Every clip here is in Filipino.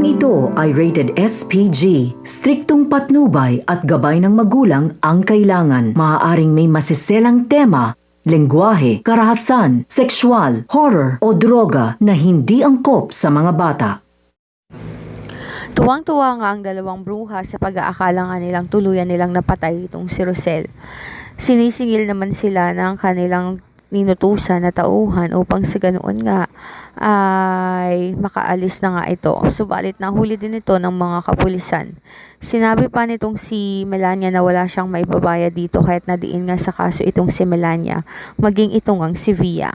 ito ay rated SPG. Striktong patnubay at gabay ng magulang ang kailangan. Maaaring may masiselang tema, lengguwahe, karahasan, sexual, horror o droga na hindi angkop sa mga bata. Tuwang-tuwa nga ang dalawang bruha sa pag-aakala nga nilang tuluyan nilang napatay itong si Rosel. Sinisingil naman sila ng kanilang ninutusan na tauhan upang sa ganoon nga ay makaalis na nga ito. Subalit nahuli din ito ng mga kapulisan. Sinabi pa nitong si Melania na wala siyang maibabayad dito kahit nadiin nga sa kaso itong si Melania, maging itong ang si Via.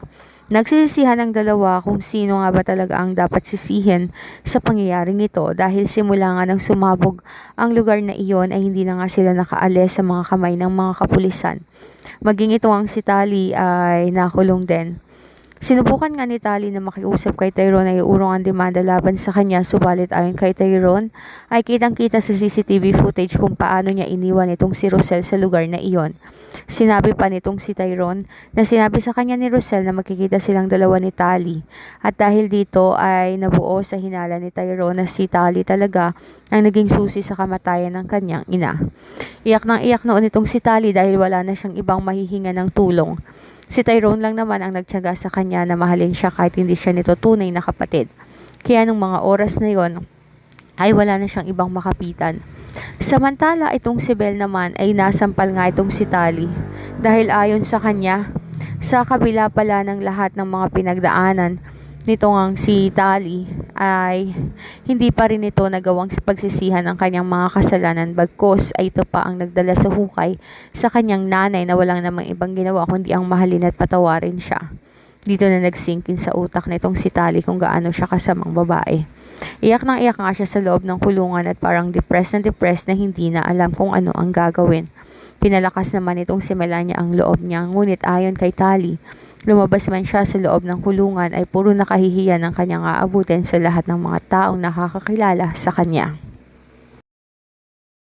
Nagsisisihan ng dalawa kung sino nga ba talaga ang dapat sisihin sa pangyayaring ito dahil simula nga nang sumabog ang lugar na iyon ay hindi na nga sila nakaalis sa mga kamay ng mga kapulisan. Maging ito ang si Tali ay nakulong din. Sinubukan nga ni Tali na makiusap kay Tyrone ay iurong ang demanda laban sa kanya, subalit ayon kay Tyrone ay kitang-kita sa CCTV footage kung paano niya iniwan itong si Rosel sa lugar na iyon. Sinabi pa nitong si Tyrone na sinabi sa kanya ni Rosel na magkikita silang dalawa ni Tali at dahil dito ay nabuo sa hinala ni Tyrone na si Tali talaga ang naging susi sa kamatayan ng kanyang ina. Iyak nang iyak noon itong si Tali dahil wala na siyang ibang mahihinga ng tulong. Si Tyrone lang naman ang nagtiyaga sa kanya na mahalin siya kahit hindi siya nito tunay na kapatid. Kaya nung mga oras na yon ay wala na siyang ibang makapitan. Samantala itong si Belle naman ay nasampal nga itong si Tali dahil ayon sa kanya, sa kabila pala ng lahat ng mga pinagdaanan nitong ang si Tali ay hindi pa rin ito nagawang pagsisihan ang kanyang mga kasalanan, bagkos ay ito pa ang nagdala sa hukay sa kanyang nanay na walang namang ibang ginawa kundi ang mahalin at patawarin siya. Dito na nagsinkin sa utak nitong si Tali kung gaano siya kasamang babae. Iyak nang iyak nga siya sa loob ng kulungan at parang depressed na hindi na alam kung ano ang gagawin. Pinalakas naman itong si Melania ang loob niya, ngunit ayon kay Tali, lumabas man siya sa loob ng kulungan ay puro nakahihiyan ang kanyang aabutin sa lahat ng mga taong nakakakilala sa kanya.